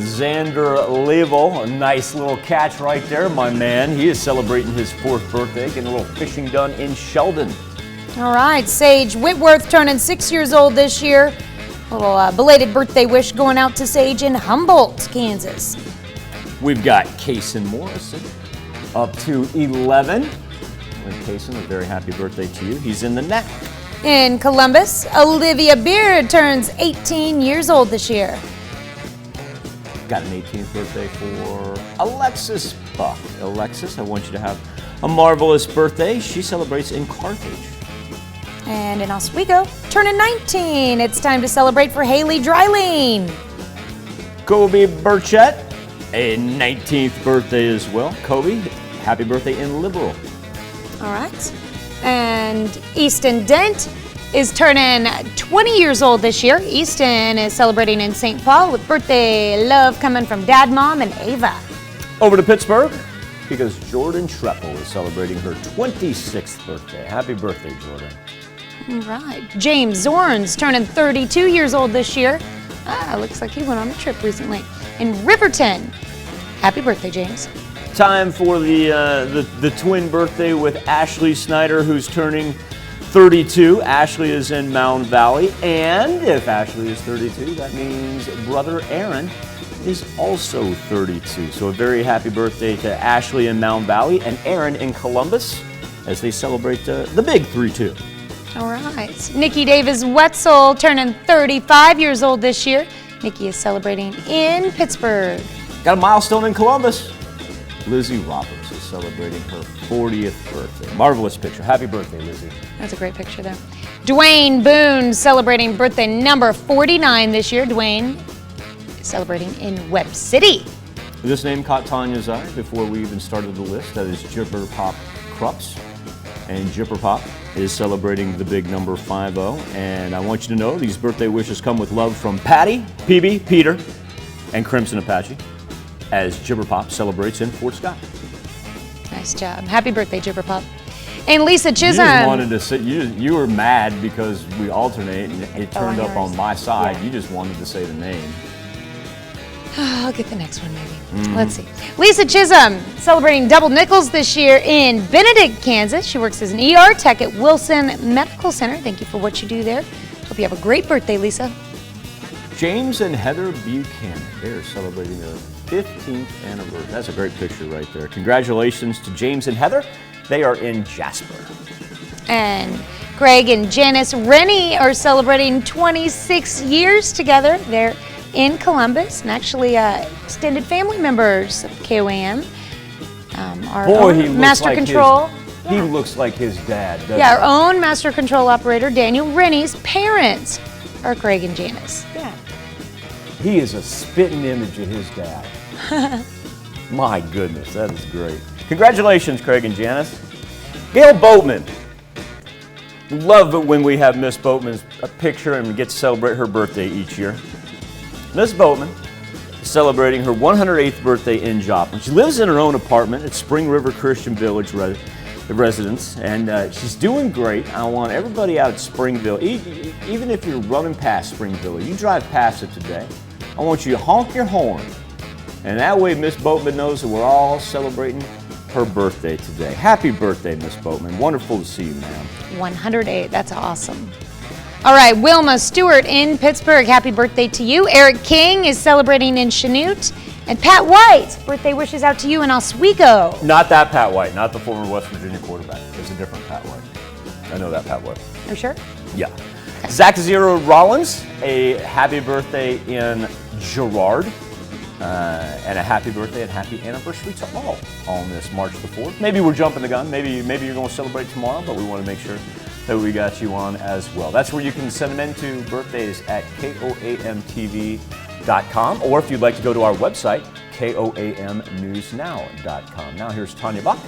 Alexander Level, a nice little catch right there, my man. He is celebrating his 4th birthday, getting a little fishing done in Sheldon. All right, Sage Whitworth turning 6 years old this year. A little belated birthday wish going out to Sage in Humboldt, Kansas. We've got Kaysen Morrison up to 11. And Kaysen, a very happy birthday to you. He's in the neck. In Columbus, Olivia Beard turns 18 years old this year. Got an 18th birthday for Alexis Buck. Alexis, I want you to have a marvelous birthday. She celebrates in Carthage. And in Oswego, turning 19. It's time to celebrate for Haley Dryling. Kobe Burchett, a 19th birthday as well. Kobe, happy birthday in Liberal. All right. And Easton Dent is turning 20 years old this year. Easton is celebrating in St. Paul with birthday love coming from Dad, Mom, and Ava. Over to Pittsburgh, because Jordan Treppel is celebrating her 26th birthday. Happy birthday, Jordan. All right. James Zorn's turning 32 years old this year. Looks like he went on a trip recently. In Riverton. Happy birthday, James. Time for the twin birthday with Ashley Snyder, who's turning 32. Ashley is in Mound Valley, and if Ashley is 32, that means brother Aaron is also 32. So a very happy birthday to Ashley in Mound Valley and Aaron in Columbus as they celebrate the big 3-2. All right. Nikki Davis Wetzel turning 35 years old this year. Nikki is celebrating in Pittsburgh. Got a milestone in Columbus. Lizzie Roberts is celebrating her 40th birthday. Marvelous picture. Happy birthday, Lizzie. That's a great picture there. Dwayne Boone celebrating birthday number 49 this year. Dwayne is celebrating in Webb City. This name caught Tanya's eye before we even started the list. That is Jipper Pop Krups. And Jipper Pop is celebrating the big number 50. And I want you to know these birthday wishes come with love from Patty, PB, Peter, and Crimson Apache as Jibber Pop celebrates in Fort Scott. Nice job. Happy birthday, Jibber Pop. And Lisa Chisholm. You just wanted to say, you were mad because we alternate and it turned up on my side. Yeah. You just wanted to say the name. I'll get the next one maybe. Let's see. Lisa Chisholm celebrating double nickels this year in Benedict, Kansas. She works as an ER tech at Wilson Medical Center. Thank you for what you do there. Hope you have a great birthday, Lisa. James and Heather Buchanan. They're celebrating their 15th anniversary. That's a great picture right there. Congratulations to James and Heather. They are in Jasper. And Greg and Janice Rennie are celebrating 26 years together. They're in Columbus, and actually extended family members of KOAM. Our Master Control. He looks like his dad, doesn't he? Our own Master Control operator, Daniel Rennie's parents are Greg and Janice. Yeah. He is a spitting image of his dad. My goodness, that is great. Congratulations, Craig and Janice. Gail Boatman. Love it when we have Miss Boatman's picture and we get to celebrate her birthday each year. Miss Boatman is celebrating her 108th birthday in Joplin. She lives in her own apartment at Spring River Christian Village residence, and she's doing great. I want everybody out at Springville, even if you're running past Springville, you drive past it today, I want you to honk your horn. And that way Miss Boatman knows that we're all celebrating her birthday today. Happy birthday, Miss Boatman. Wonderful to see you, ma'am. 108, that's awesome. All right, Wilma Stewart in Pittsburgh, happy birthday to you. Eric King is celebrating in Chanute. And Pat White, birthday wishes out to you in Oswego. Not that Pat White, not the former West Virginia quarterback. It's a different Pat White. I know that Pat White. Are you sure? Yeah. Okay. Zach Zero Rollins, a happy birthday in Girard. And a happy birthday and happy anniversary to all on this March the 4th. Maybe we're jumping the gun. Maybe you're going to celebrate tomorrow, but we want to make sure that we got you on as well. That's where you can send them in to birthdays at KOAMTV.com, or if you'd like to go to our website, KOAMNewsNow.com. Now here's Tanya Bach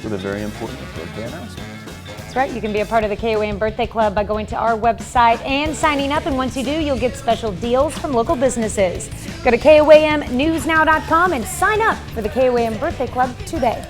with a very important birthday announcement. That's right. You can be a part of the KOAM Birthday Club by going to our website and signing up. And once you do, you'll get special deals from local businesses. Go to KOAMNewsNow.com and sign up for the KOAM Birthday Club today.